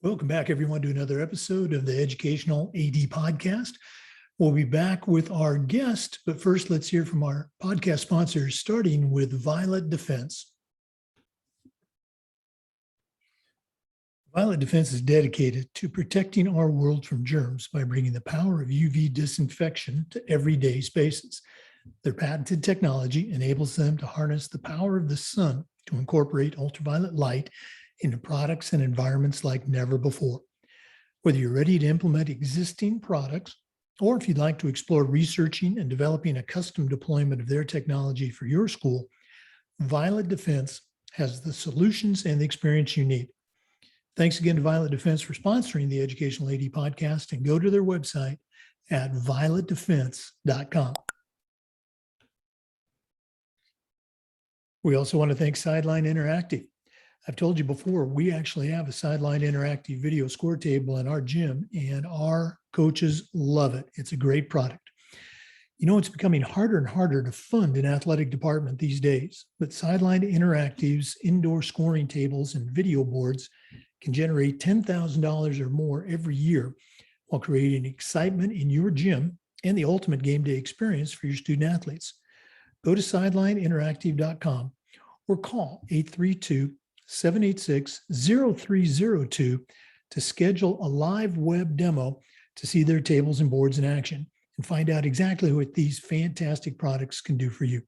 Welcome back, everyone, to another episode of the Educational AD Podcast. We'll be back with our guest, but first, let's hear from our podcast sponsors, starting with Violet Defense. Violet Defense is dedicated to protecting our world from germs by bringing the power of UV disinfection to everyday spaces. Their patented technology enables them to harness the power of the sun to incorporate ultraviolet light into products and environments like never before. Whether you're ready to implement existing products, or if you'd like to explore researching and developing a custom deployment of their technology for your school, Violet Defense has the solutions and the experience you need. Thanks again to Violet Defense for sponsoring the Educational AD Podcast, and go to their website at violetdefense.com. We also want to thank Sideline Interactive. I've told you before, we actually have a Sideline Interactive video score table in our gym, and our coaches love it. It's a great product. You know, it's becoming harder and harder to fund an athletic department these days, but Sideline Interactive's indoor scoring tables and video boards can generate $10,000 or more every year while creating excitement in your gym and the ultimate game day experience for your student athletes. Go to sidelineinteractive.com or call 832-786-0302 to schedule a live web demo to see their tables and boards in action and find out exactly what these fantastic products can do for you.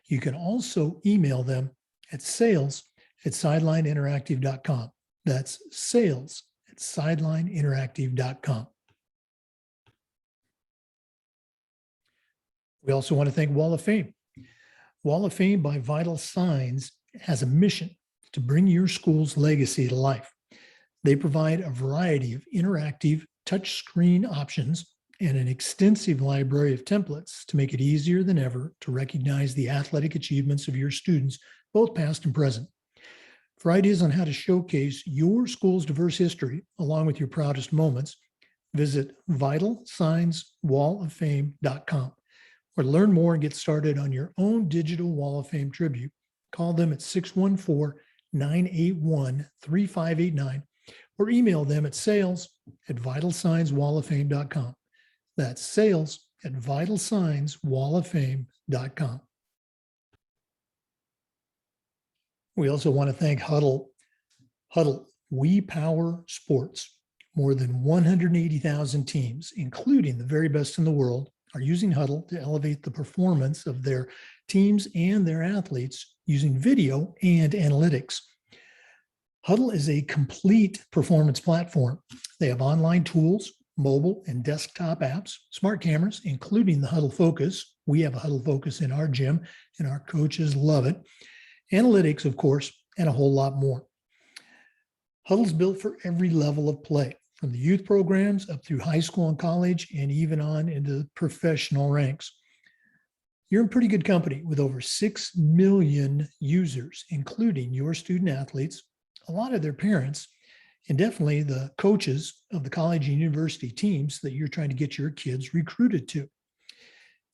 You can also email them at sales@sidelineinteractive.com. That's sales@sidelineinteractive.com. We also want to thank Wall of Fame. Wall of Fame by Vital Signs has a mission to bring your school's legacy to life. They provide a variety of interactive touchscreen options and an extensive library of templates to make it easier than ever to recognize the athletic achievements of your students, both past and present. For ideas on how to showcase your school's diverse history, along with your proudest moments, visit vitalsignswalloffame.com. Or to learn more and get started on your own digital Wall of Fame tribute, call them at 614-981-3589 or email them at sales@vitalsignswalloffame.com. That's sales@vitalsignswalloffame.com. We also want to thank Huddle. Huddle, we power sports. More than 180,000 teams, including the very best in the world, are using Huddle to elevate the performance of their teams and their athletes using video and analytics. Huddle is a complete performance platform. They have online tools, mobile and desktop apps, smart cameras, including the Huddle Focus. We have a Huddle Focus in our gym, and our coaches love it. Analytics, of course, and a whole lot more. Huddle's built for every level of play, from the youth programs up through high school and college, and even on into the professional ranks. You're in pretty good company with over 6 million users, including your student athletes, a lot of their parents, and definitely the coaches of the college and university teams that you're trying to get your kids recruited to.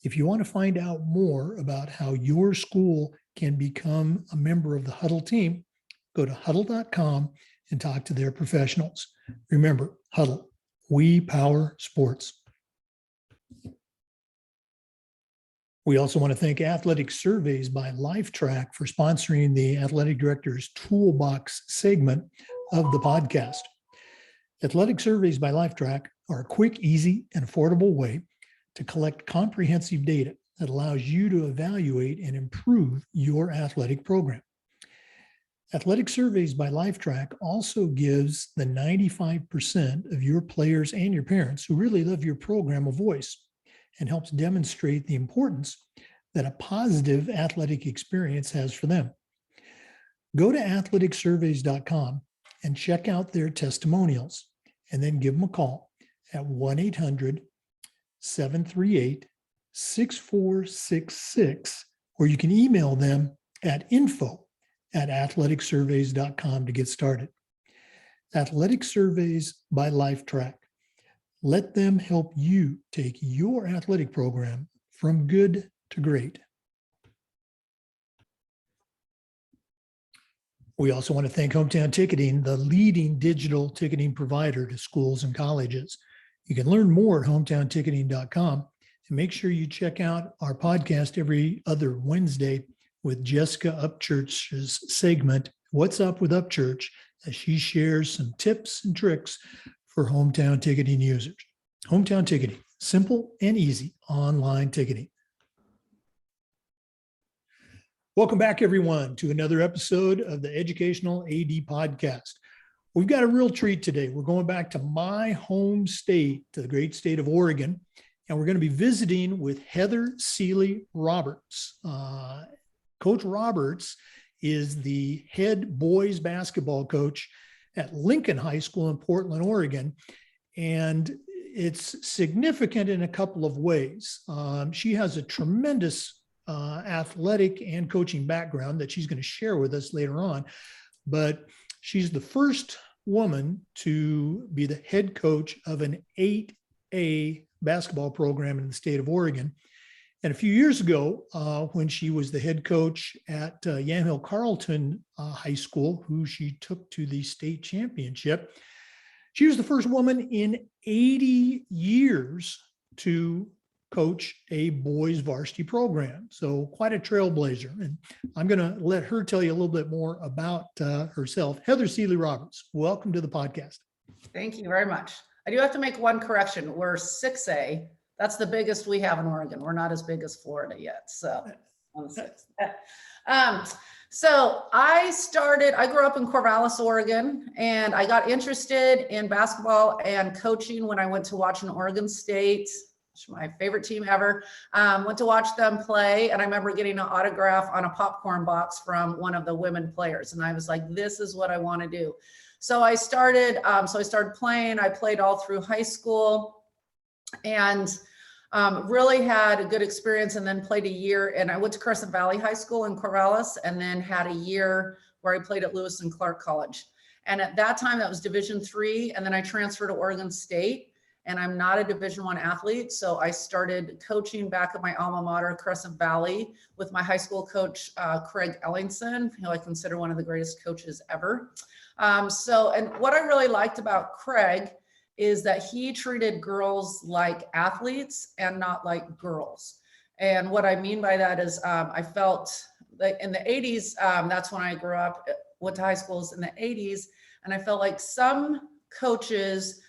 If you want to find out more about how your school can become a member of the Huddle team, go to huddle.com and talk to their professionals. Remember, Huddle, we power sports. We also want to thank Athletic Surveys by Lifetrack for sponsoring the Athletic Director's Toolbox segment of the podcast. Athletic Surveys by Lifetrack are a quick, easy, and affordable way to collect comprehensive data that allows you to evaluate and improve your athletic program. Athletic Surveys by Lifetrack also gives the 95% of your players and your parents who really love your program a voice, and helps demonstrate the importance that a positive athletic experience has for them. Go to athleticsurveys.com and check out their testimonials, and then give them a call at 1-800-738-6466, or you can email them at info@athleticsurveys.com to get started. Athletic Surveys by Lifetrack. Let them help you take your athletic program from good to great. We also want to thank Hometown Ticketing, the leading digital ticketing provider to schools and colleges. You can learn more at hometownticketing.com, and make sure you check out our podcast every other Wednesday with Jessica Upchurch's segment, What's Up with Upchurch, as she shares some tips and tricks for hometown ticketing users. Hometown Ticketing, simple and easy online ticketing. Welcome back, everyone, to another episode of the Educational AD Podcast. We've got a real treat today. We're going back to my home state, to the great state of Oregon, and we're going to be visiting with Heather Seeley Roberts. Coach Roberts is the head boys basketball coach at Lincoln High School in Portland, Oregon, and it's significant in a couple of ways. She has a tremendous athletic and coaching background that she's going to share with us later on, but she's the first woman to be the head coach of an 8A basketball program in the state of Oregon. And a few years ago, when she was the head coach at Yamhill Carleton High School, who she took to the state championship, she was the first woman in 80 years to coach a boys varsity program. So quite a trailblazer. And I'm going to let her tell you a little bit more about herself. Heather Seeley Roberts, welcome to the podcast. Thank you very much. I do have to make one correction. We're 6A. That's the biggest we have in Oregon. We're not as big as Florida yet. So on the 6th. So I grew up in Corvallis, Oregon, and I got interested in basketball and coaching when I went to watch an Oregon State, my favorite team ever. Went to watch them play, and I remember getting an autograph on a popcorn box from one of the women players, and I was like, this is what I want to do. So I started playing. I played all through high school, and really had a good experience, and then played a year. And I went to Crescent Valley High School in Corvallis, and then had a year where I played at Lewis and Clark College. And at that time, that was Division III. And then I transferred to Oregon State, and I'm not a Division I athlete. So I started coaching back at my alma mater, Crescent Valley, with my high school coach, Craig Ellingson, who I consider one of the greatest coaches ever. And what I really liked about Craig is that he treated girls like athletes and not like girls. And what I mean by that is I felt like in the 80s, that's when I grew up, went to high schools in the 80s. And I felt like some coaches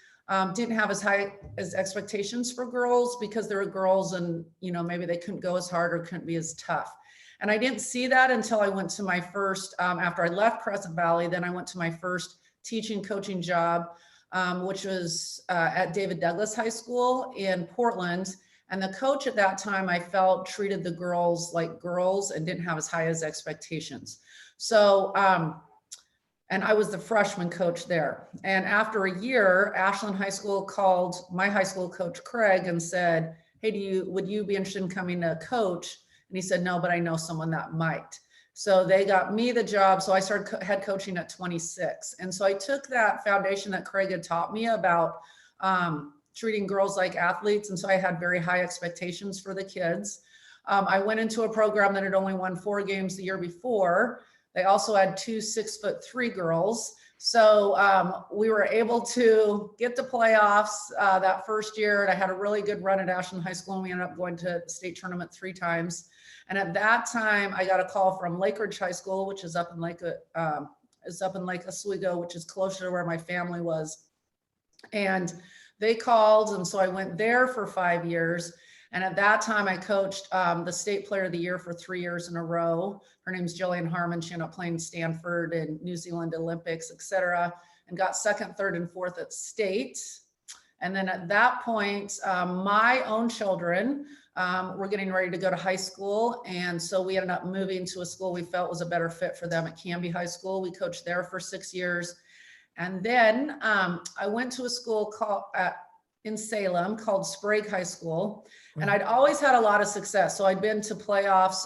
didn't have as high as expectations for girls because they were girls, and maybe they couldn't go as hard or couldn't be as tough. And I didn't see that until I went to my first, after I left Crescent Valley, then I went to my first teaching coaching job, which was at David Douglas High School in Portland. And the coach at that time, I felt, treated the girls like girls and didn't have as high as expectations. So, and I was the freshman coach there. And after a year, Ashland High School called my high school coach, Craig, and said, hey, would you be interested in coming to coach? And he said, no, but I know someone that might. So they got me the job. So I started head coaching at 26. And so I took that foundation that Craig had taught me about treating girls like athletes. And so I had very high expectations for the kids. I went into a program that had only won 4 games the year before. They also had 2 6'3" girls. So we were able to get to playoffs that first year. And I had a really good run at Ashland High School, and we ended up going to the state tournament 3 times. And at that time, I got a call from Lake Ridge High School, which is up in Lake Oswego, which is closer to where my family was. And they called, and so I went there for 5 years. And at that time, I coached the state player of the year for 3 years in a row. Her name's Jillian Harmon. She ended up playing Stanford and New Zealand Olympics, et cetera, and got 2nd, 3rd, and 4th at state. And then at that point, my own children were getting ready to go to high school. And so we ended up moving to a school we felt was a better fit for them at Canby High School. We coached there for 6 years. And then I went to a school in Salem called Sprague High School. And I'd always had a lot of success. So I'd been to playoffs.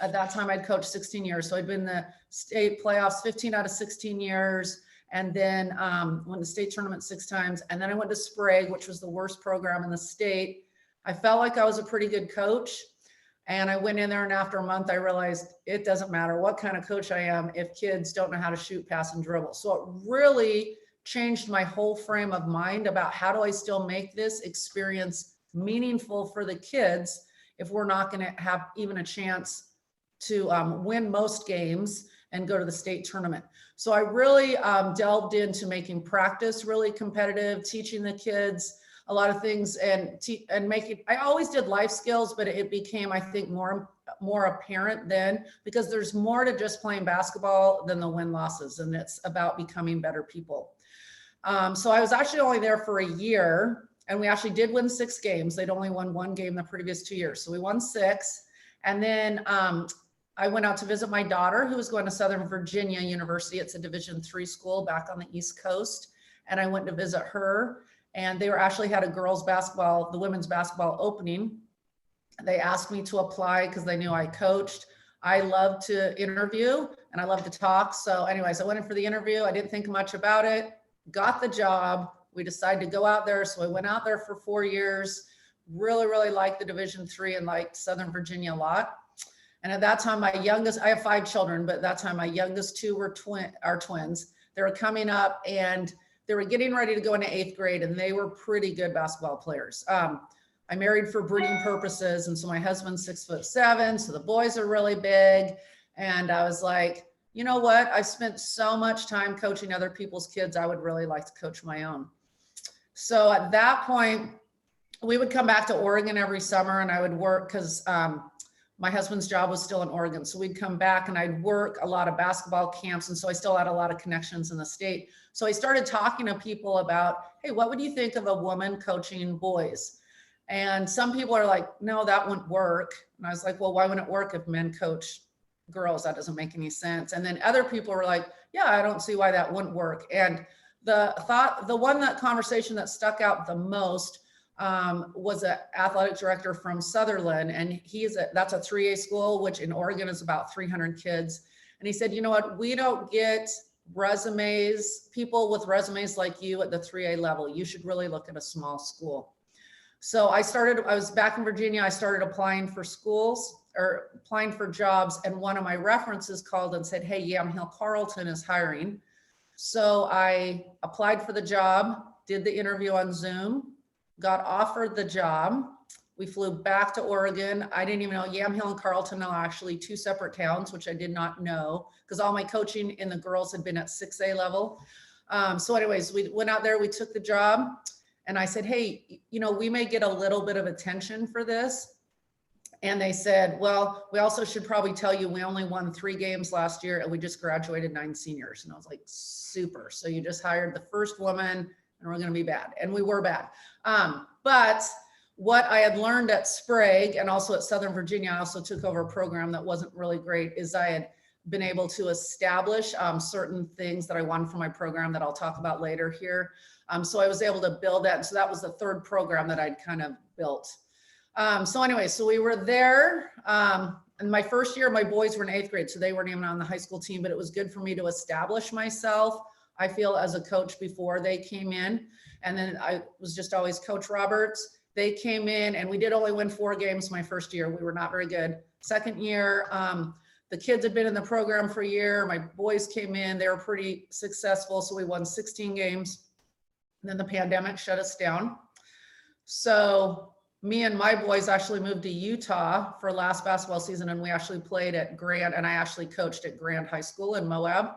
At that time, I'd coached 16 years. So I'd been in the state playoffs 15 out of 16 years. And then went to state tournament 6 times. And then I went to Sprague, which was the worst program in the state. I felt like I was a pretty good coach. And I went in there, and after a month, I realized it doesn't matter what kind of coach I am if kids don't know how to shoot, pass, and dribble. So it really changed my whole frame of mind about how do I still make this experience meaningful for the kids if we're not going to have even a chance to win most games and go to the state tournament. So I really delved into making practice really competitive, teaching the kids a lot of things, and making, I always did life skills, but it became, I think, more apparent then, because there's more to just playing basketball than the win losses, and it's about becoming better people. So I was actually only there for a year, and we actually did win 6 games. They'd only won 1 game the previous 2 years. So we won 6. And then I went out to visit my daughter, who was going to Southern Virginia University. It's a Division III school back on the East Coast. And I went to visit her, and they actually had a girls basketball, the women's basketball opening. They asked me to apply because they knew I coached. I love to interview and I love to talk. So anyways, I went in for the interview. I didn't think much about it, got the job. We decided to go out there. So I went out there for 4 years, really liked the Division III and liked Southern Virginia a lot. And at that time, my youngest, I have 5 children, but at that time, my youngest 2 were twins. They were coming up and they were getting ready to go into 8th grade, and they were pretty good basketball players. I married for breeding purposes. And so my husband's 6'7", so the boys are really big. And I was like, you know what? I've spent so much time coaching other people's kids. I would really like to coach my own. So at that point, we would come back to Oregon every summer, and I would work because my husband's job was still in Oregon. So we'd come back and I'd work a lot of basketball camps. And so I still had a lot of connections in the state. So I started talking to people about, hey, what would you think of a woman coaching boys? And some people are like, no, that wouldn't work. And I was like, well, why wouldn't it work if men coach girls? That doesn't make any sense. And then other people were like, yeah, I don't see why that wouldn't work. And the conversation that stuck out the most was an athletic director from Sutherland, and that's a 3A school, which in Oregon is about 300 kids. And he said, you know what, we don't get people with resumes like you at the 3A level. You should really look at a small school. So I was back in Virginia. I started applying for schools or applying for jobs. And one of my references called and said, hey, Yamhill Carleton is hiring. So I applied for the job, did the interview on Zoom, got offered the job. We flew back to Oregon. I didn't even know Yamhill and Carleton are actually 2 separate towns, which I did not know because all my coaching in the girls had been at 6A level. So anyways, we went out there, we took the job, and I said, hey, we may get a little bit of attention for this. And they said, well, we also should probably tell you we only won 3 games last year and we just graduated 9 seniors. And I was like, super. So you just hired the first woman and we're going to be bad. And we were bad. But what I had learned at Sprague and also at Southern Virginia, I also took over a program that wasn't really great, is I had been able to establish certain things that I wanted for my program that I'll talk about later here. So I was able to build that. And so that was the 3rd program that I'd kind of built. So anyway, so we were there. And my first year, my boys were in 8th grade, so they weren't even on the high school team, but it was good for me to establish myself, I feel, as a coach before they came in. And then I was just always Coach Roberts. They came in and we did only win 4 games my first year. We were not very good. Second year, the kids had been in the program for a year. My boys came in, they were pretty successful. So we won 16 games. And then the pandemic shut us down. So me and my boys actually moved to Utah for last basketball season, and we actually played at Grant, and I actually coached at Grant High School in Moab,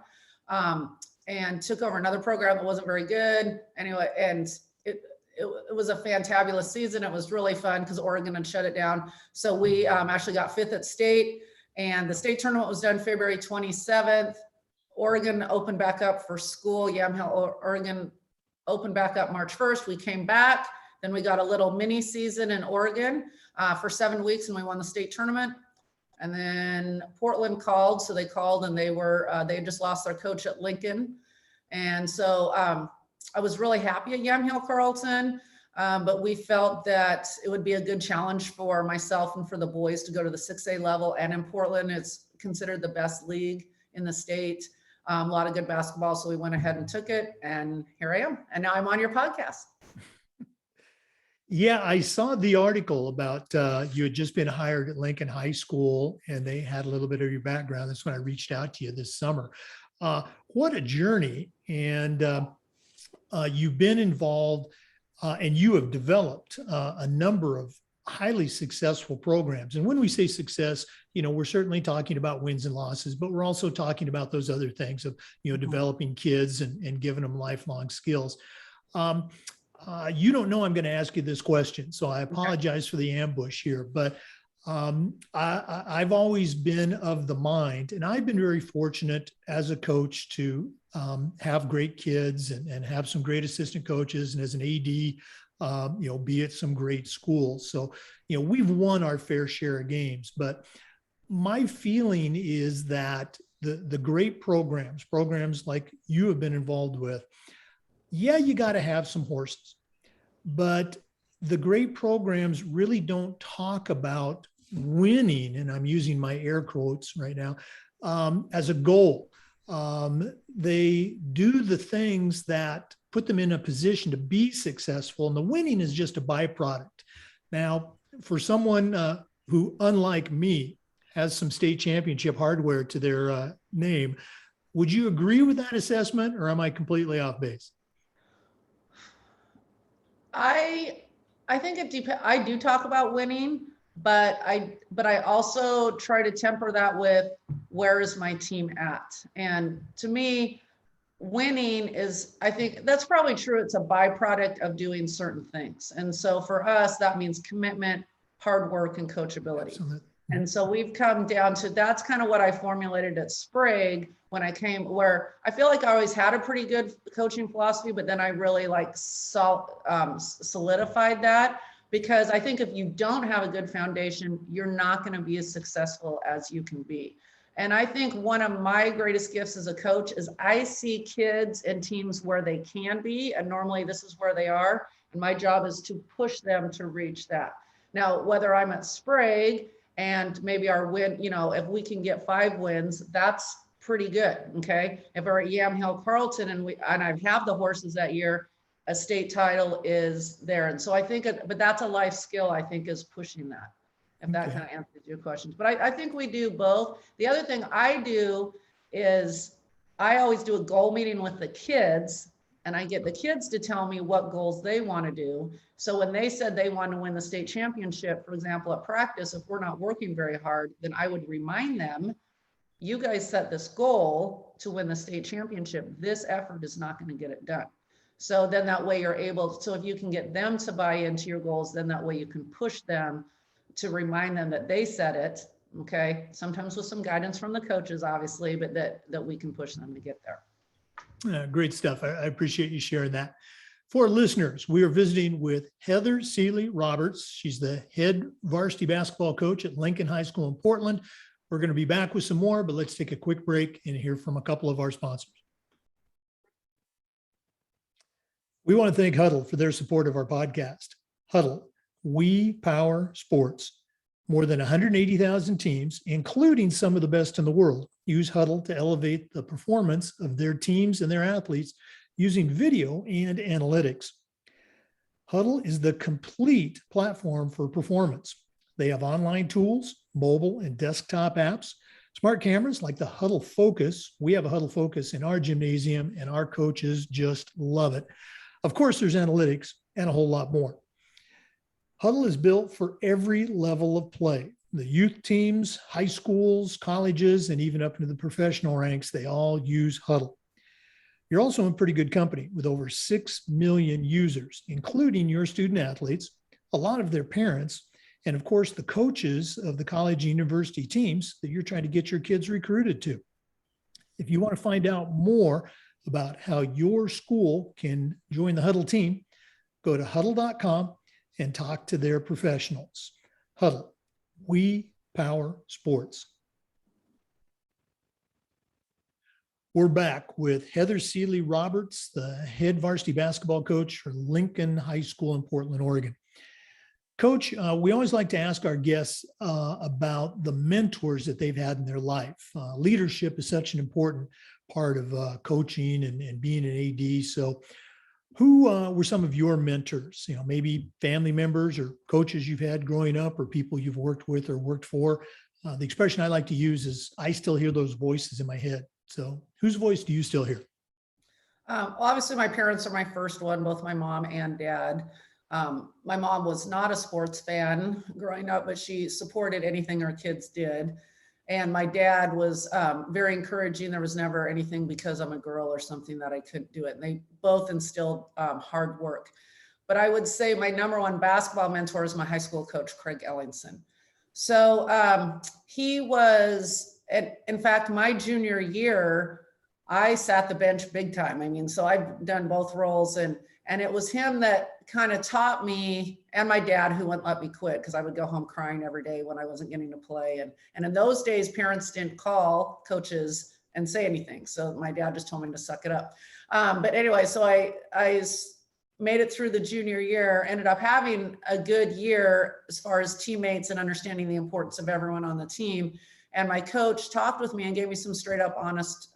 and took over another program that wasn't very good. Anyway, and it was a fantabulous season. It was really fun because Oregon had shut it down. So we actually got 5th at state, and the state tournament was done February 27th. Oregon opened back up for school. Yamhill, Oregon opened back up March 1st. We came back. Then we got a little mini season in Oregon for 7 weeks, and we won the state tournament. And then Portland called, so they called, and they had just lost their coach at Lincoln. And so I was really happy at Yamhill Carleton, but we felt that it would be a good challenge for myself and for the boys to go to the 6A level. And in Portland, it's considered the best league in the state. A lot of good basketball, so we went ahead and took it, and here I am. And now I'm on your podcast. Yeah, I saw the article about you had just been hired at Lincoln High School and they had a little bit of your background. That's when I reached out to you this summer. What a journey. And you've been involved and you have developed a number of highly successful programs. And when we say success, we're certainly talking about wins and losses, but we're also talking about those other things of, developing kids and giving them lifelong skills. Um, you don't know I'm going to ask you this question, so I apologize for the ambush here, but I've always been of the mind, and I've been very fortunate as a coach to have great kids and have some great assistant coaches, and as an AD, be at some great schools. So, we've won our fair share of games, but my feeling is that the great programs like you have been involved with, yeah, you got to have some horses, but the great programs really don't talk about winning, and I'm using my air quotes right now, as a goal. They do the things that put them in a position to be successful, and the winning is just a byproduct. Now, for someone who, unlike me, has some state championship hardware to their name, would you agree with that assessment, or am I completely off base? I think it depends. I do talk about winning, but I also try to temper that with where is my team at? And to me, winning is, I think that's probably true. It's a byproduct of doing certain things. And so for us, that means commitment, hard work, and coachability. Absolutely. And so we've come down to, that's kind of what I formulated at Sprague when I came, where I feel like I always had a pretty good coaching philosophy, but then I really solidified that, because I think if you don't have a good foundation, you're not going to be as successful as you can be. And I think one of my greatest gifts as a coach is I see kids and teams where they can be, and normally this is where they are. And my job is to push them to reach that. Now, whether I'm at Sprague and maybe our win, if we can get 5 wins, that's pretty good. Okay. If we're at Yamhill Carlton and I have the horses that year, a state title is there. And so I think, but that's a life skill, I think, is pushing that. If that kind of answers your questions. But I think we do both. The other thing I do is I always do a goal meeting with the kids, and I get the kids to tell me what goals they want to do. So when they said they want to win the state championship, for example, at practice, if we're not working very hard, then I would remind them, you guys set this goal to win the state championship. This effort is not going to get it done. So then that way you're able, so if you can get them to buy into your goals, then that way you can push them to remind them that they set it. Okay. Sometimes with some guidance from the coaches, obviously, but that we can push them to get there. Great stuff. I appreciate you sharing that. For listeners, we are visiting with Heather Seeley Roberts. She's the head varsity basketball coach at Lincoln High School in Portland. We're going to be back with some more, but let's take a quick break and hear from a couple of our sponsors. We want to thank Huddle for their support of our podcast. Huddle, we power sports. More than 180,000 teams, including some of the best in the world, use Huddle to elevate the performance of their teams and their athletes using video and analytics. Huddle is the complete platform for performance. They have online tools, mobile and desktop apps, smart cameras like the Huddle Focus. We have a Huddle Focus in our gymnasium, and our coaches just love it. Of course, there's analytics and a whole lot more. Huddle is built for every level of play. The youth teams, high schools, colleges, and even up into the professional ranks, they all use Huddle. You're also in pretty good company with over 6 million users, including your student athletes, a lot of their parents, and of course, the coaches of the college and university teams that you're trying to get your kids recruited to. If you want to find out more about how your school can join the Huddle team, go to huddle.com and talk to their professionals. Huddle, we power sports. We're back with Heather Seeley Roberts, the head varsity basketball coach for Lincoln High School in Portland, Oregon. Coach, we always like to ask our guests about the mentors that they've had in their life. Leadership is such an important part of coaching and being an AD. So Who were some of your mentors? Maybe family members or coaches you've had growing up, or people you've worked with or worked for. The expression I like to use is, I still hear those voices in my head. So whose voice do you still hear? Well, obviously my parents are my first one, both my mom and dad. My mom was not a sports fan growing up, but she supported anything her kids did. And my dad was very encouraging. There was never anything because I'm a girl or something that I couldn't do it. And they both instilled hard work. But I would say my number one basketball mentor is my high school coach, Craig Ellingson. So he was, in fact, my junior year, I sat the bench big time. I mean, so I've done both roles, and it was him that kind of taught me, and my dad, who wouldn't let me quit because I would go home crying every day when I wasn't getting to play. And in those days, parents didn't call coaches and say anything. So my dad just told me to suck it up. But anyway, so I made it through the junior year, ended up having a good year as far as teammates and understanding the importance of everyone on the team. And my coach talked with me and gave me some straight up honest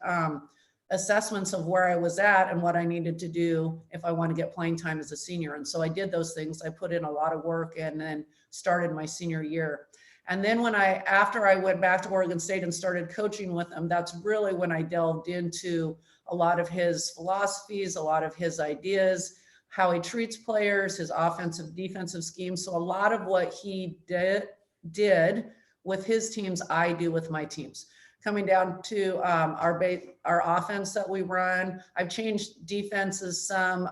assessments of where I was at and what I needed to do if I want to get playing time as a senior. And so I did those things. I put in a lot of work and then started my senior year. And then after I went back to Oregon State and started coaching with him, that's really when I delved into a lot of his philosophies, a lot of his ideas, how he treats players, his offensive, defensive schemes. So a lot of what he did with his teams, I do with my teams. Coming down to our offense that we run, I've changed defenses some,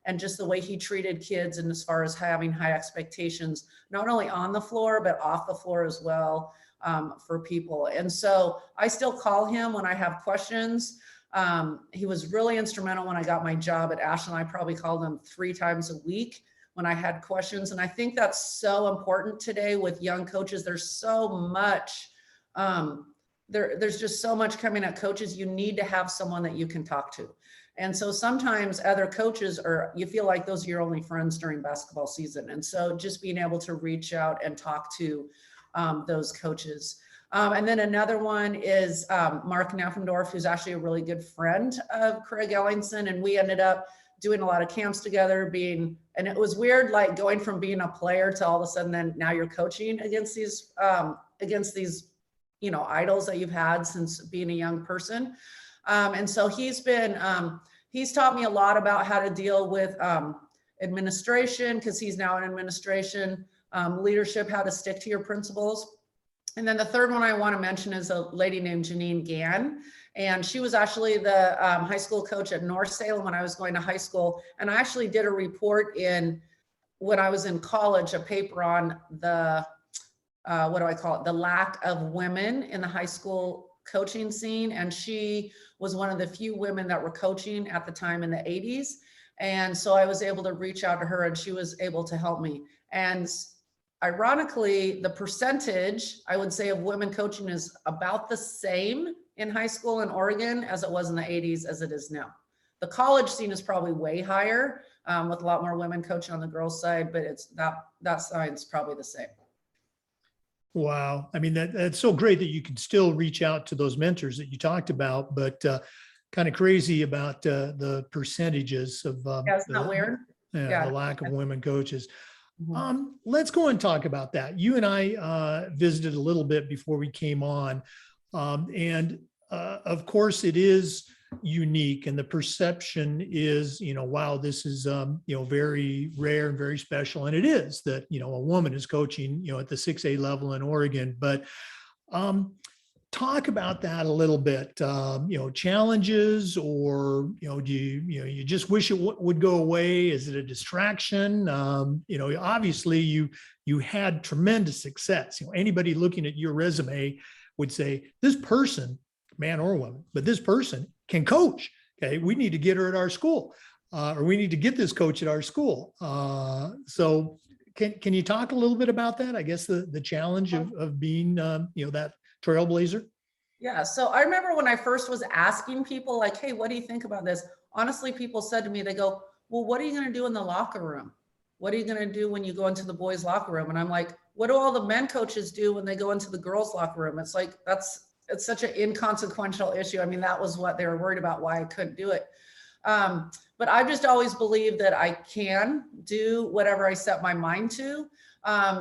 and just the way he treated kids, and as far as having high expectations, not only on the floor, but off the floor as well, for people. And so I still call him when I have questions. He was really instrumental when I got my job at Ashland. I probably called him 3 times a week when I had questions. And I think that's so important today with young coaches. There's so much, there's just so much coming at coaches. You need to have someone that you can talk to. And so sometimes other coaches you feel like those are your only friends during basketball season. And so just being able to reach out and talk to those coaches. And then another one is Mark Naffendorf, who's actually a really good friend of Craig Ellingson. And we ended up doing a lot of camps together, and it was weird, like going from being a player to all of a sudden then now you're coaching against these idols that you've had since being a young person. And so he's taught me a lot about how to deal with administration, because he's now in administration, leadership, how to stick to your principles. And then the third one I want to mention is a lady named Janine Gann. And she was actually the high school coach at North Salem when I was going to high school. And I actually did a report when I was in college, a paper on the the lack of women in the high school coaching scene. And she was one of the few women that were coaching at the time in the 80s. And so I was able to reach out to her, and she was able to help me. And ironically, the percentage, I would say, of women coaching is about the same in high school in Oregon as it was in the 80s as it is now. The college scene is probably way higher, with a lot more women coaching on the girls' side, but it's that side's probably the same. Wow. I mean, that's so great that you can still reach out to those mentors that you talked about, but kind of crazy about the percentages of Yeah, it's not weird. the lack of women coaches. Mm-hmm. Let's go and talk about that. You and I visited a little bit before we came on. And of course it is unique, and the perception is, wow, this is, very rare and very special. And it is that, a woman is coaching, at the 6A level in Oregon, but talk about that a little bit, challenges, or, do you just wish it would go away? Is it a distraction? Obviously you had tremendous success. Anybody looking at your resume would say, this person, man or woman, but this person can coach. Okay. We need to get her at our school, or we need to get this coach at our school. So can you talk a little bit about that? I guess the challenge of being, that trailblazer? Yeah. So I remember when I first was asking people like, hey, what do you think about this? Honestly, people said to me, they go, well, what are you going to do in the locker room? What are you going to do when you go into the boys' locker room? And I'm like, what do all the men coaches do when they go into the girls' locker room? It's like, it's such an inconsequential issue. I mean, that was what they were worried about, why I couldn't do it. But I've just always believed that I can do whatever I set my mind to.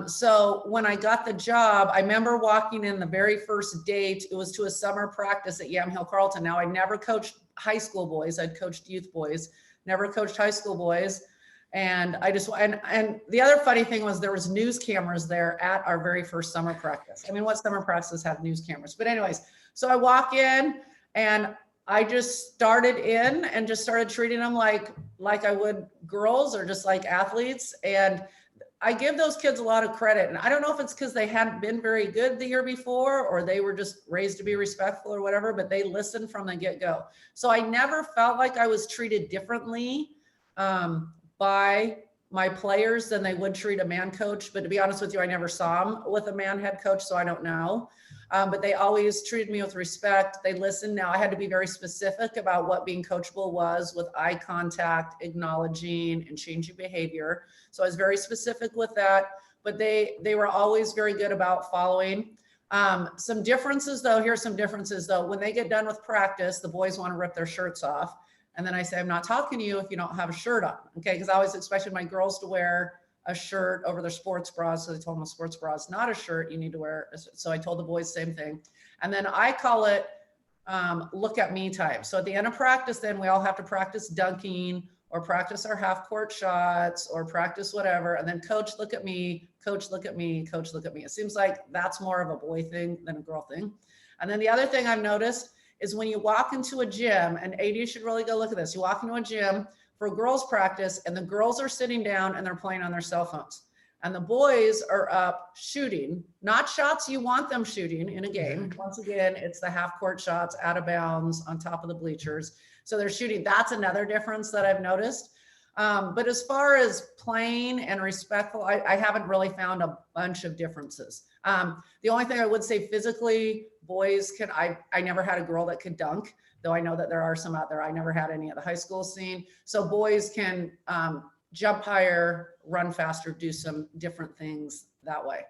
So when I got the job, I remember walking in the very first date. It was to a summer practice at Yamhill Carlton. Now, I never coached high school boys. I'd coached youth boys, never coached high school boys. And I just, and the other funny thing was there was news cameras there at our very first summer practice. I mean, what summer practices have news cameras? But anyways, so I walk in and I just started in and just started treating them like I would girls or just like athletes. And I give those kids a lot of credit. And I don't know if it's because they hadn't been very good the year before, or they were just raised to be respectful or whatever, but they listened from the get-go. So I never felt like I was treated differently by my players than they would treat a man coach. But to be honest with you, I never saw them with a man head coach, so I don't know. But they always treated me with respect. They listened. Now, I had to be very specific about what being coachable was, with eye contact, acknowledging, and changing behavior. So I was very specific with that, but they were always very good about following. Some differences though, here's some differences though. When they get done with practice, the boys want to rip their shirts off. And then I say, I'm not talking to you if you don't have a shirt on, okay? Because I always expected my girls to wear a shirt over their sports bras. So they told them a sports bra is not a shirt, you need to wear. So I told the boys same thing. And then I call it look at me time. So at the end of practice, then we all have to practice dunking or practice our half court shots or practice whatever. And then coach, look at me, coach, look at me, coach, look at me. It seems like that's more of a boy thing than a girl thing. And then the other thing I've noticed is when you walk into a gym, and AD, you should really go look at this. You walk into a gym for girls practice and the girls are sitting down and they're playing on their cell phones. And the boys are up shooting, not shots you want them shooting in a game. Once again, it's the half court shots out of bounds on top of the bleachers. So they're shooting. That's another difference that I've noticed. But as far as playing and respectful, I haven't really found a bunch of differences. The only thing I would say physically, boys can, I never had a girl that could dunk, though I know that there are some out there. I never had any at the high school scene. So boys can jump higher, run faster, do some different things that way.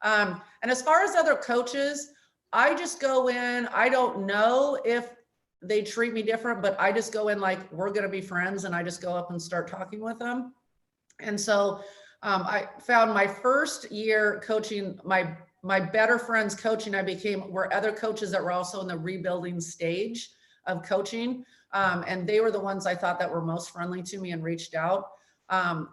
And as far as other coaches, I just go in, I don't know if they treat me different, but I just go in like, we're going to be friends. And I just go up and start talking with them. And so I found my first year coaching, my better friends coaching, were other coaches that were also in the rebuilding stage of coaching. And they were the ones I thought that were most friendly to me and reached out.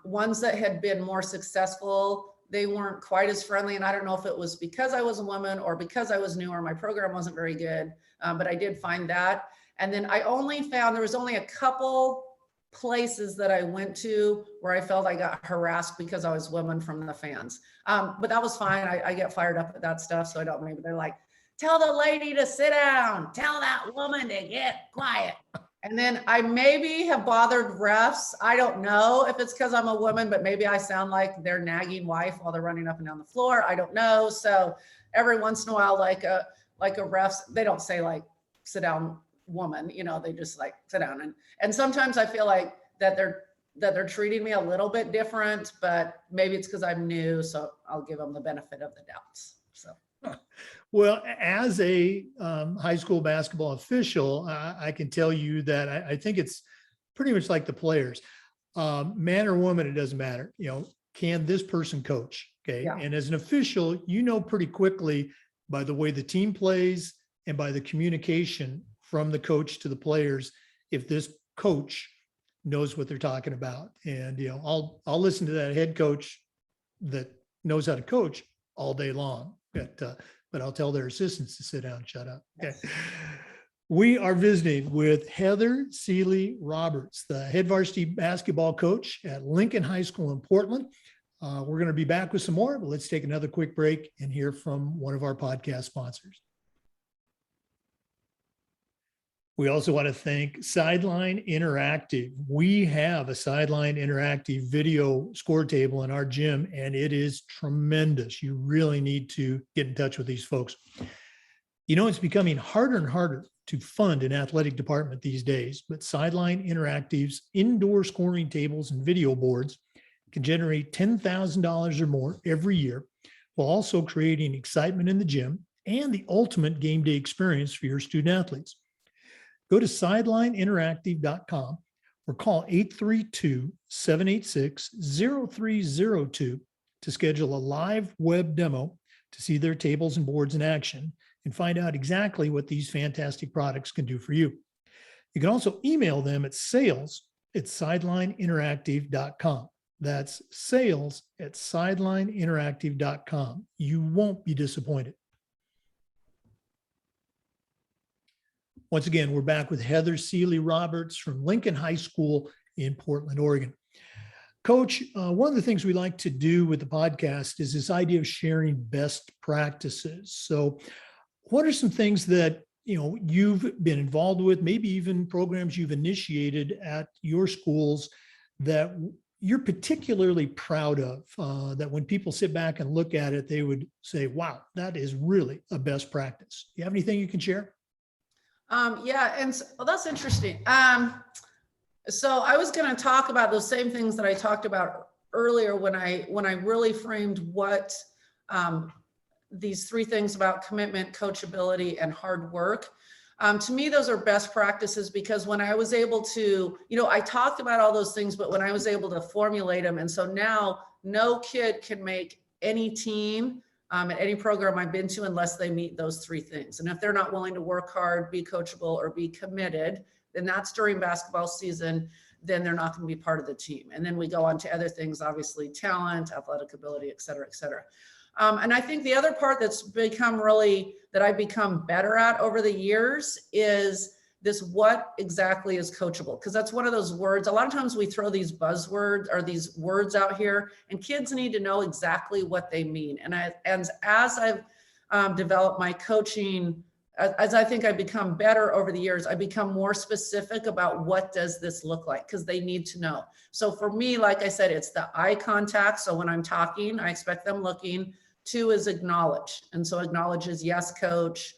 Ones that had been more successful, they weren't quite as friendly. And I don't know if it was because I was a woman or because I was new or my program wasn't very good, but I did find that. And then I only found there was only a couple places that I went to where I felt I got harassed because I was woman from the fans. But that was fine. I get fired up at that stuff. So I don't, maybe they're like, tell the lady to sit down, tell that woman to get quiet. And then I maybe have bothered refs. I don't know if it's because I'm a woman, but maybe I sound like their nagging wife while they're running up and down the floor. I don't know. So every once in a while, like a refs, they don't say like, sit down, woman, you know, they just like sit down. And sometimes I feel like that they're treating me a little bit different, but maybe it's because I'm new. So I'll give them the benefit of the doubts. So. Well, as a high school basketball official, I can tell you that I think it's pretty much like the players, man or woman, it doesn't matter. You know, can this person coach? Okay. Yeah. And as an official, you know, pretty quickly by the way the team plays and by the communication from the coach to the players, if this coach knows what they're talking about. And, you know, I'll listen to that head coach that knows how to coach all day long, but I'll tell their assistants to sit down and shut up. Okay. We are visiting with Heather Seeley Roberts, the head varsity basketball coach at Lincoln High School in Portland. We're going to be back with some more, but let's take another quick break and hear from one of our podcast sponsors. We also want to thank Sideline Interactive. We have a Sideline Interactive video score table in our gym, and it is tremendous. You really need to get in touch with these folks. You know, it's becoming harder and harder to fund an athletic department these days, but Sideline Interactive's indoor scoring tables and video boards can generate $10,000 or more every year, while also creating excitement in the gym and the ultimate game day experience for your student athletes. Go to sidelineinteractive.com or call 832-786-0302 to schedule a live web demo to see their tables and boards in action and find out exactly what these fantastic products can do for you. You can also email them at sales@sidelineinteractive.com. That's sales@sidelineinteractive.com. You won't be disappointed. Once again, we're back with Heather Seeley Roberts from Lincoln High School in Portland, Oregon. Coach, one of the things we like to do with the podcast is this idea of sharing best practices. So what are some things that you've been involved with, maybe even programs you've initiated at your schools that you're particularly proud of, that when people sit back and look at it, they would say, wow, that is really a best practice. Do you have anything you can share? Yeah, and that's interesting. So I was going to talk about those same things that I talked about earlier when I really framed what these three things about commitment, coachability, and hard work. To me, those are best practices because when I was able to, I talked about all those things, but when I was able to formulate them, and so now no kid can make any team at any program I've been to unless they meet those three things. And if they're not willing to work hard, be coachable, or be committed, then that's during basketball season, then they're not going to be part of the team. And then we go on to other things, obviously talent, athletic ability, et cetera, et cetera. And I think the other part that I've become better at over the years is this: what exactly is coachable? Because that's one of those words. A lot of times we throw these buzzwords or these words out here, and kids need to know exactly what they mean. And as I've developed my coaching, as I think I've become better over the years, I become more specific about what does this look like, because they need to know. So for me, like I said, it's the eye contact. So when I'm talking, I expect them looking. 2 is acknowledge. And so acknowledge is yes, coach,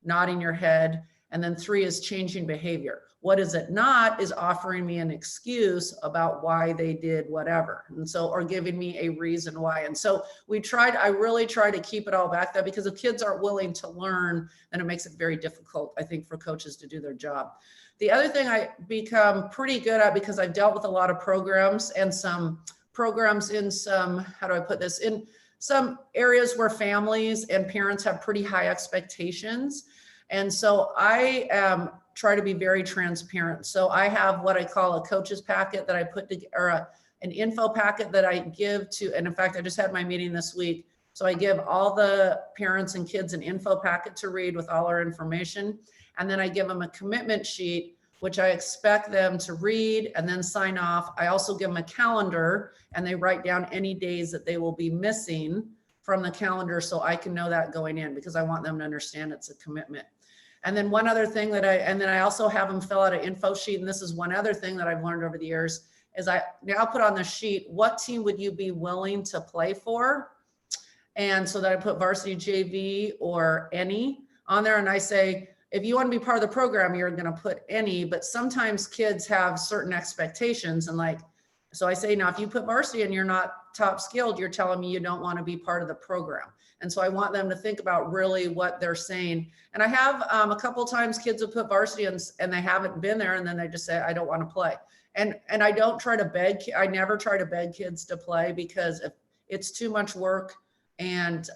nodding your head. And then 3 is changing behavior. What is it not is offering me an excuse about why they did whatever. And so, or giving me a reason why. And so I really try to keep it all back there, because if kids aren't willing to learn, then it makes it very difficult, I think, for coaches to do their job. The other thing I become pretty good at, because I've dealt with a lot of programs and some programs in some, how do I put this, in some areas where families and parents have pretty high expectations. And so I try to be very transparent. So I have what I call a coach's packet that I put together, or an info packet that I give to, and in fact, I just had my meeting this week. So I give all the parents and kids an info packet to read with all our information. And then I give them a commitment sheet, which I expect them to read and then sign off. I also give them a calendar, and they write down any days that they will be missing from the calendar, so I can know that going in, because I want them to understand it's a commitment. And then one other thing I also have them fill out an info sheet. And this is one other thing that I've learned over the years is I'll put on the sheet, what team would you be willing to play for? And so that I put varsity, JV, or any on there. And I say, if you want to be part of the program, you're going to put any, but sometimes kids have certain expectations. And so I say, now, if you put varsity and you're not top skilled, you're telling me you don't want to be part of the program. And so I want them to think about really what they're saying. And I have a couple of times kids have put varsity and they haven't been there. And then they just say, I don't want to play. And I don't try to beg. I never try to beg kids to play, because if it's too much work and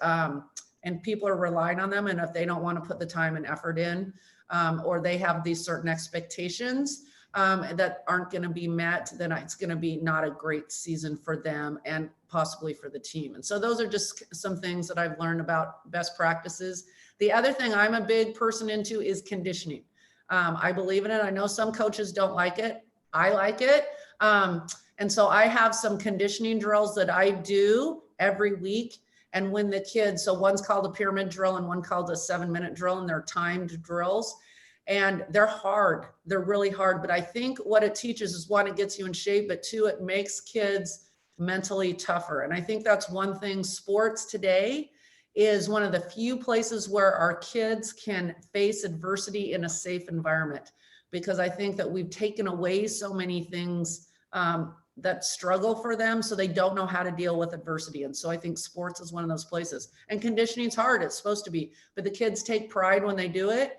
people are relying on them. And if they don't want to put the time and effort in, or they have these certain expectations that aren't going to be met, then it's going to be not a great season for them and possibly for the team. And so those are just some things that I've learned about best practices. The other thing I'm a big person into is conditioning. I believe in it. I know some coaches don't like it. I like it. And so I have some conditioning drills that I do every week. And when the kids, so one's called a pyramid drill and one called a 7-minute drill, and they're timed drills. And they're hard. They're really hard. But I think what it teaches is, 1, it gets you in shape, but 2, it makes kids mentally tougher. And I think that's one thing. Sports today is one of the few places where our kids can face adversity in a safe environment, because I think that we've taken away so many things that struggle for them, so they don't know how to deal with adversity. And so I think sports is one of those places. And conditioning is hard. It's supposed to be, but the kids take pride when they do it.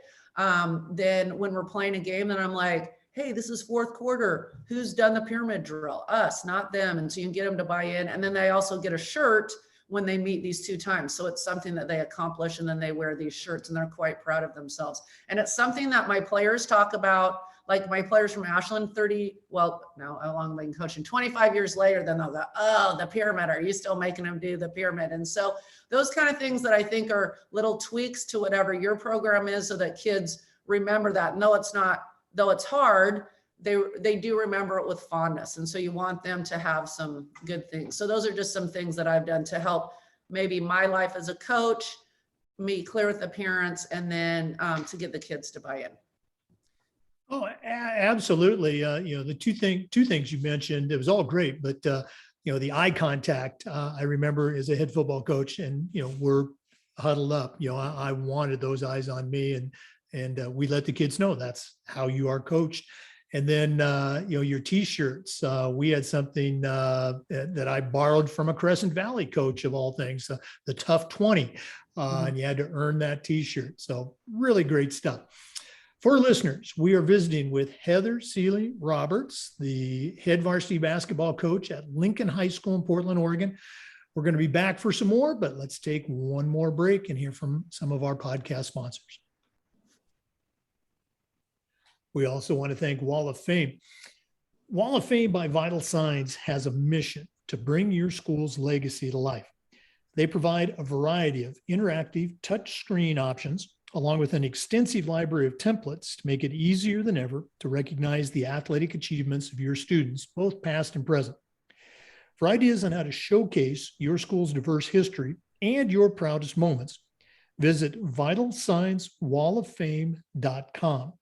Then when we're playing a game, then I'm like, hey, this is fourth quarter. Who's done the pyramid drill? Us, not them. And so you can get them to buy in. And then they also get a shirt when they meet these 2 times. So it's something that they accomplish, and then they wear these shirts and they're quite proud of themselves. And it's something that my players talk about, like my players from Ashland, now how long have I been coaching? 25 years later, then they'll go, oh, the pyramid, are you still making them do the pyramid? And so those kind of things that I think are little tweaks to whatever your program is, so that kids remember that. No, it's not, though it's hard, they do remember it with fondness. And so you want them to have some good things. So those are just some things that I've done to help maybe my life as a coach, me clear with the parents, and then to get the kids to buy in. Oh, absolutely. The two things you mentioned, it was all great, but the eye contact, I remember as a head football coach, and, we're huddled up, I wanted those eyes on me, and we let the kids know that's how you are coached. And then, your t-shirts, we had something that I borrowed from a Crescent Valley coach of all things, the Tough 20, and you had to earn that t-shirt. So really great stuff. For listeners, we are visiting with Heather Seeley Roberts, the head varsity basketball coach at Lincoln High School in Portland, Oregon. We're going to be back for some more, but let's take one more break and hear from some of our podcast sponsors. We also want to thank Wall of Fame. Wall of Fame by Vital Signs has a mission to bring your school's legacy to life. They provide a variety of interactive touchscreen options, along with an extensive library of templates to make it easier than ever to recognize the athletic achievements of your students, both past and present. For ideas on how to showcase your school's diverse history and your proudest moments, visit vitalsignswalloffame.com,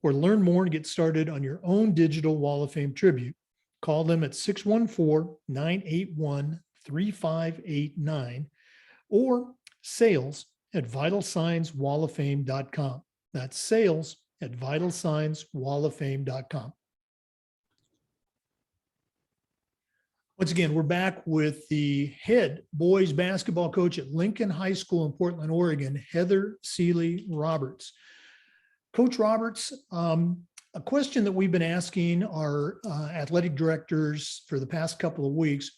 or learn more and get started on your own digital Wall of Fame tribute. Call them at 614-981-3589 or sales@vitalsignswalloffame.com. That's sales@vitalsignswalloffame.com. Once again, we're back with the head boys basketball coach at Lincoln High School in Portland, Oregon, Heather Seeley Roberts. Coach Roberts, a question that we've been asking our athletic directors for the past couple of weeks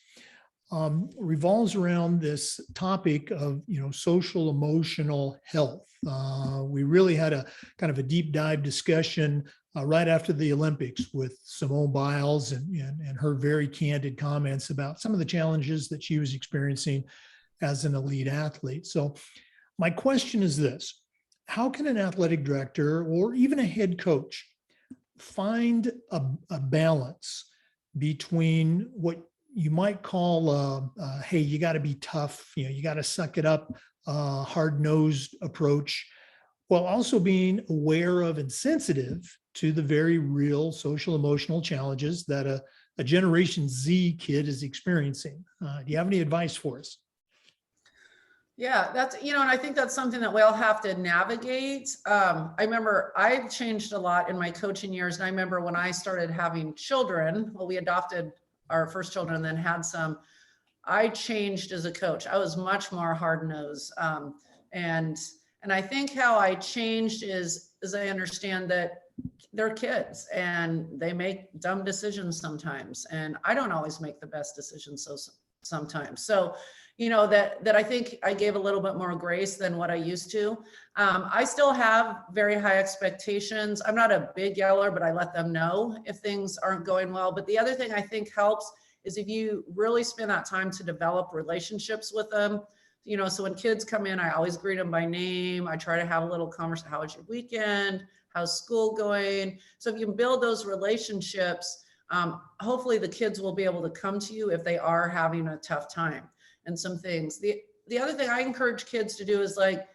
revolves around this topic of, social emotional health. We really had a kind of a deep dive discussion right after the Olympics with Simone Biles and her very candid comments about some of the challenges that she was experiencing as an elite athlete. So my question is this: how can an athletic director or even a head coach find a balance between what you might call, hey, you got to be tough, you got to suck it up, hard-nosed approach, while also being aware of and sensitive to the very real social emotional challenges that a Generation Z kid is experiencing? Do you have any advice for us? Yeah, that's, and I think that's something that we all have to navigate. I remember I changed a lot in my coaching years. And I remember when I started having children, we adopted our first children and then had some, I changed as a coach. I was much more hard-nosed. And I think how I changed is I understand that they're kids and they make dumb decisions sometimes. And I don't always make the best decisions sometimes. So, that I think I gave a little bit more grace than what I used to. I still have very high expectations. I'm not a big yeller, but I let them know if things aren't going well. But the other thing I think helps is if you really spend that time to develop relationships with them. So when kids come in, I always greet them by name. I try to have a little conversation. How was your weekend? How's school going? So if you can build those relationships, hopefully the kids will be able to come to you if they are having a tough time. And some things. The other thing I encourage kids to do is life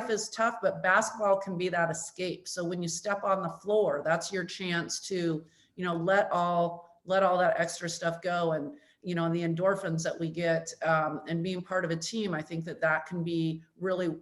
is tough, but basketball can be that escape. So when you step on the floor, that's your chance to, let all that extra stuff go. And, the endorphins that we get and being part of a team, I think that can be really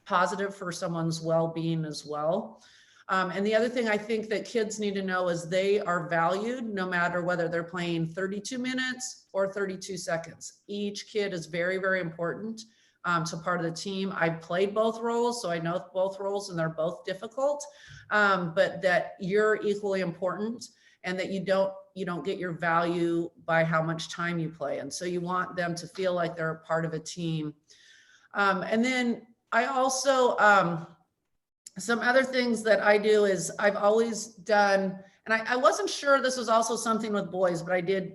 positive for someone's well-being as well. And the other thing I think that kids need to know is they are valued no matter whether they're playing 32 minutes or 32 seconds. Each kid is very, very important. to part of the team. I played both roles, so I know both roles and they're both difficult, but that you're equally important and that you don't get your value by how much time you play. And so you want them to feel like they're a part of a team. And then I also, some other things that I do is I've always done, and I wasn't sure this was also something with boys, but I did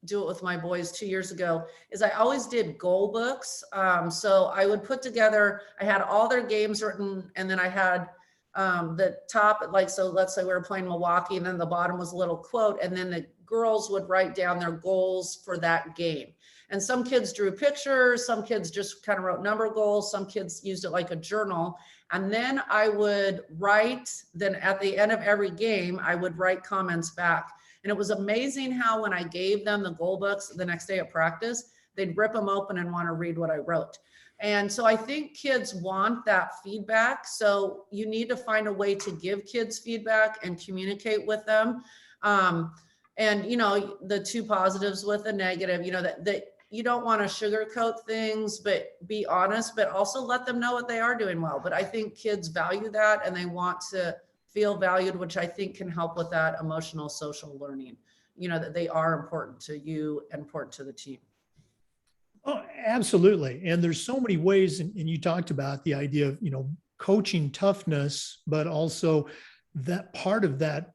do it with my boys 2 years ago, is I always did goal books. So I would put together, I had all their games written, and then I had the top, like, so let's say we were playing Milwaukee, and then the bottom was a little quote, and then the girls would write down their goals for that game. And some kids drew pictures, some kids just kind of wrote number goals, some kids used it like a journal. And then I would write, then at the end of every game, I would write comments back. And it was amazing how when I gave them the goal books the next day at practice, they'd rip them open and want to read what I wrote. And so I think kids want that feedback. So you need to find a way to give kids feedback and communicate with them. And, you know, the two positives with the negative, you know, that you don't want to sugarcoat things, but be honest, but also let them know what they are doing well. But I think kids value that and they want to feel valued, which I think can help with that emotional social learning, you know, that they are important to you and important to the team. Oh, absolutely. And there's so many ways, and you talked about the idea of, you know, coaching toughness, but also that part of that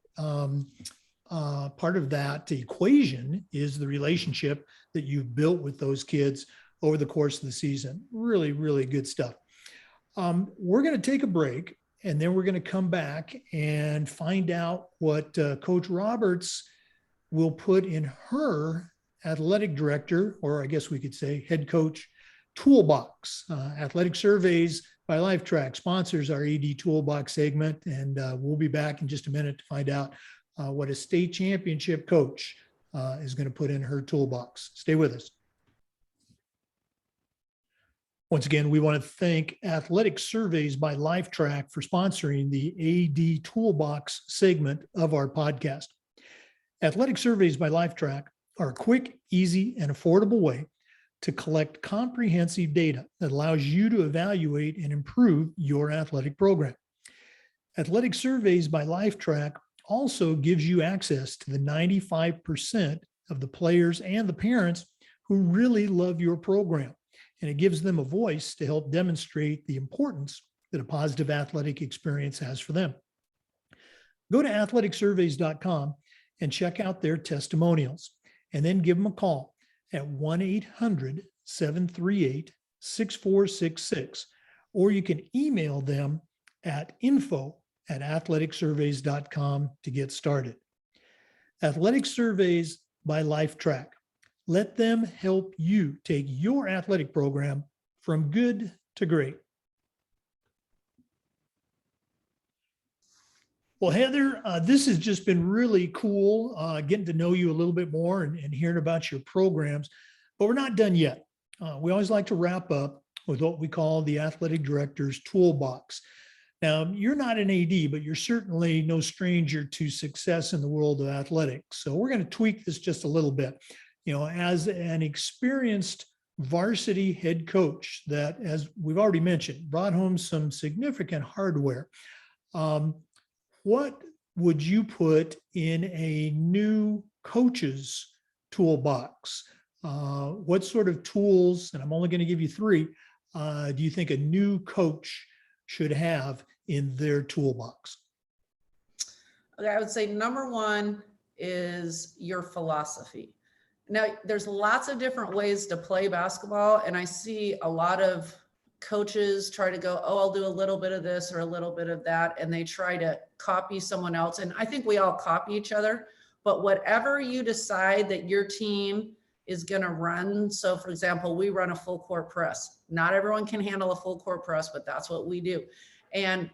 equation is the relationship that you've built with those kids over the course of the season. Really, really good stuff. We're going to take a break, and then we're going to come back and find out what Coach Roberts will put in her athletic director, or I guess we could say head coach, toolbox. Athletic Surveys by LifeTrack sponsors our AD Toolbox segment, and we'll be back in just a minute to find out what a state championship coach is going to put in her toolbox. Stay with us. Once again, we want to thank Athletic Surveys by LifeTrack for sponsoring the AD Toolbox segment of our podcast. Athletic Surveys by LifeTrack are a quick, easy, and affordable way to collect comprehensive data that allows you to evaluate and improve your athletic program. Athletic Surveys by LifeTrack also gives you access to the 95% of the players and the parents who really love your program. And it gives them a voice to help demonstrate the importance that a positive athletic experience has for them. Go to athleticsurveys.com and check out their testimonials, and then give them a call at 1-800-738-6466, or you can email them at info@athleticsurveys.com to get started. Athletic Surveys by LifeTrack. Let them help you take your athletic program from good to great. Well, Heather, this has just been really cool, getting to know you a little bit more and hearing about your programs, but we're not done yet. We always like to wrap up with what we call the athletic director's toolbox. Now, you're not an AD, but you're certainly no stranger to success in the world of athletics. So we're going to tweak this just a little bit. You know, as an experienced varsity head coach that, as we've already mentioned, brought home some significant hardware, what would you put in a new coach's toolbox? What sort of tools, and I'm only going to give you 3, do you think a new coach should have in their toolbox? Okay, I would say number 1 is your philosophy. Now, there's lots of different ways to play basketball, and I see a lot of coaches try to go, oh, I'll do a little bit of this or a little bit of that, and they try to copy someone else. And I think we all copy each other, but whatever you decide that your team is going to run. So for example, we run a full court press. Not everyone can handle a full court press, but that's what we do. And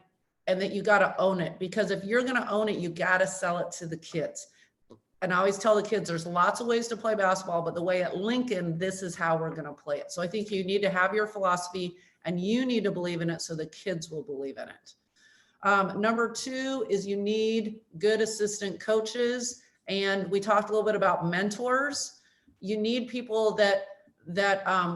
that you got to own it, because if you're going to own it, you got to sell it to the kids. And I always tell the kids, there's lots of ways to play basketball, but the way at Lincoln, this is how we're going to play it. So I think you need to have your philosophy, and you need to believe in it so the kids will believe in it. Number 2 is you need good assistant coaches. And we talked a little bit about mentors. You need people that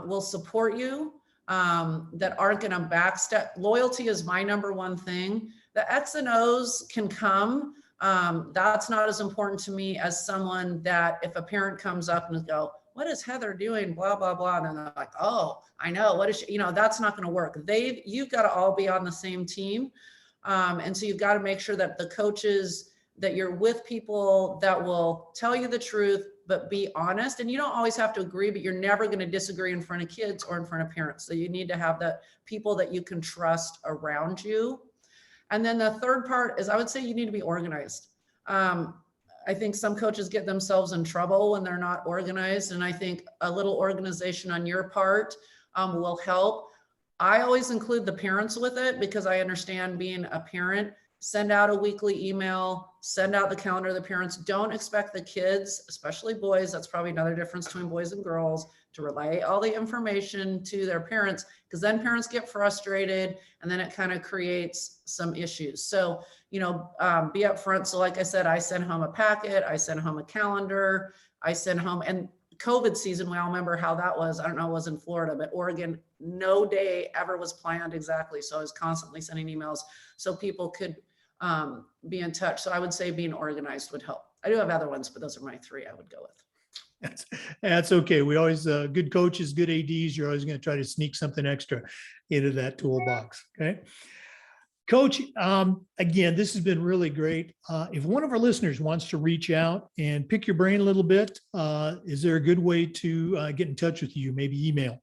will support you. that aren't going to backstep. Loyalty is my number one thing. The X and O's can come. That's not as important to me as someone that if a parent comes up and go, what is Heather doing? Blah, blah, blah. And then they're like, oh, I know. What is she? You know, that's not going to work. You've got to all be on the same team. And so you've got to make sure that the coaches, that you're with people that will tell you the truth, but be honest. And you don't always have to agree, but you're never going to disagree in front of kids or in front of parents. So you need to have the people that you can trust around you. And then the third part is, I would say you need to be organized. I think some coaches get themselves in trouble when they're not organized. And I think a little organization on your part will help. I always include the parents with it because I understand being a parent. Send out a weekly email, send out the calendar of the parents. Don't expect the kids, especially boys, that's probably another difference between boys and girls, to relay all the information to their parents, because then parents get frustrated and then it kind of creates some issues. So, you know, be upfront. So like I said, I sent home a packet, I sent home a calendar, I sent home, and COVID season, we all remember how that was. I don't know, it was in Florida, but Oregon, no day ever was planned exactly. So I was constantly sending emails so people could be in touch. So I would say being organized would help. I do have other ones, but those are my three I would go with. That's okay. We always, good coaches, good ADs, you're always going to try to sneak something extra into that toolbox. Okay. Coach, again, this has been really great. If one of our listeners wants to reach out and pick your brain a little bit, is there a good way to get in touch with you? Maybe email?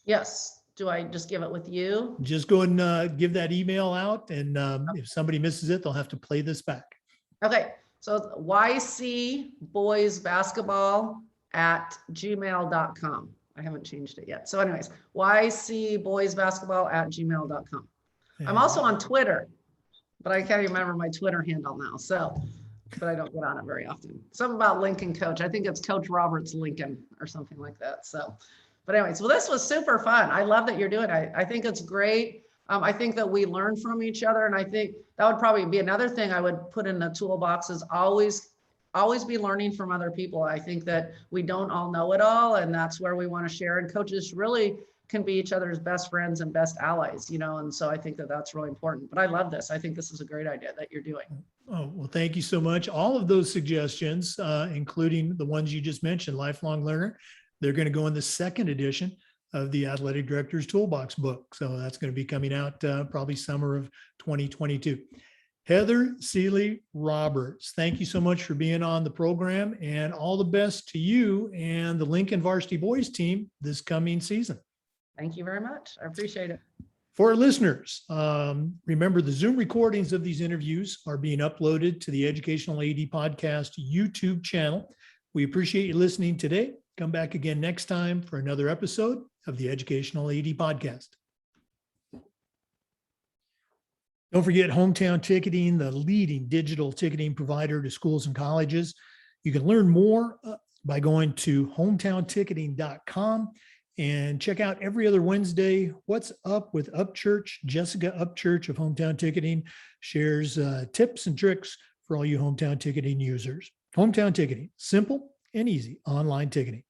Yes. Do I just give it with you? Just go and give that email out. And if somebody misses it, they'll have to play this back. Okay. So ycboysbasketball@gmail.com. I haven't changed it yet. So anyways, ycboysbasketball@gmail.com. I'm also on Twitter, but I can't remember my Twitter handle now. So, but I don't get on it very often. Something about Lincoln Coach. I think it's Coach Roberts Lincoln or something like that. So, but anyways, well, this was super fun. I love that you're doing it. I think it's great. I think that we learn from each other. And I think that would probably be another thing I would put in the toolbox is always be learning from other people. I think that we don't all know it all. And that's where we want to share. And coaches really can be each other's best friends and best allies, you know, and so I think that that's really important. But I love this. I think this is a great idea that you're doing. Oh, well, thank you so much. All of those suggestions, including the ones you just mentioned, Lifelong Learner, they're going to go in the second edition of the Athletic Director's Toolbox book. So that's going to be coming out probably summer of 2022. Heather Seeley Roberts, thank you so much for being on the program, and all the best to you and the Lincoln Varsity Boys team this coming season. Thank you very much. I appreciate it. For our listeners, remember the Zoom recordings of these interviews are being uploaded to the Educational AD Podcast YouTube channel. We appreciate you listening today. Come back again next time for another episode of the Educational AD Podcast. Don't forget Hometown Ticketing, the leading digital ticketing provider to schools and colleges. You can learn more by going to hometownticketing.com. And check out every other Wednesday, What's Up with Upchurch. Jessica Upchurch of Hometown Ticketing shares tips and tricks for all you Hometown Ticketing users. Hometown Ticketing, simple and easy online ticketing.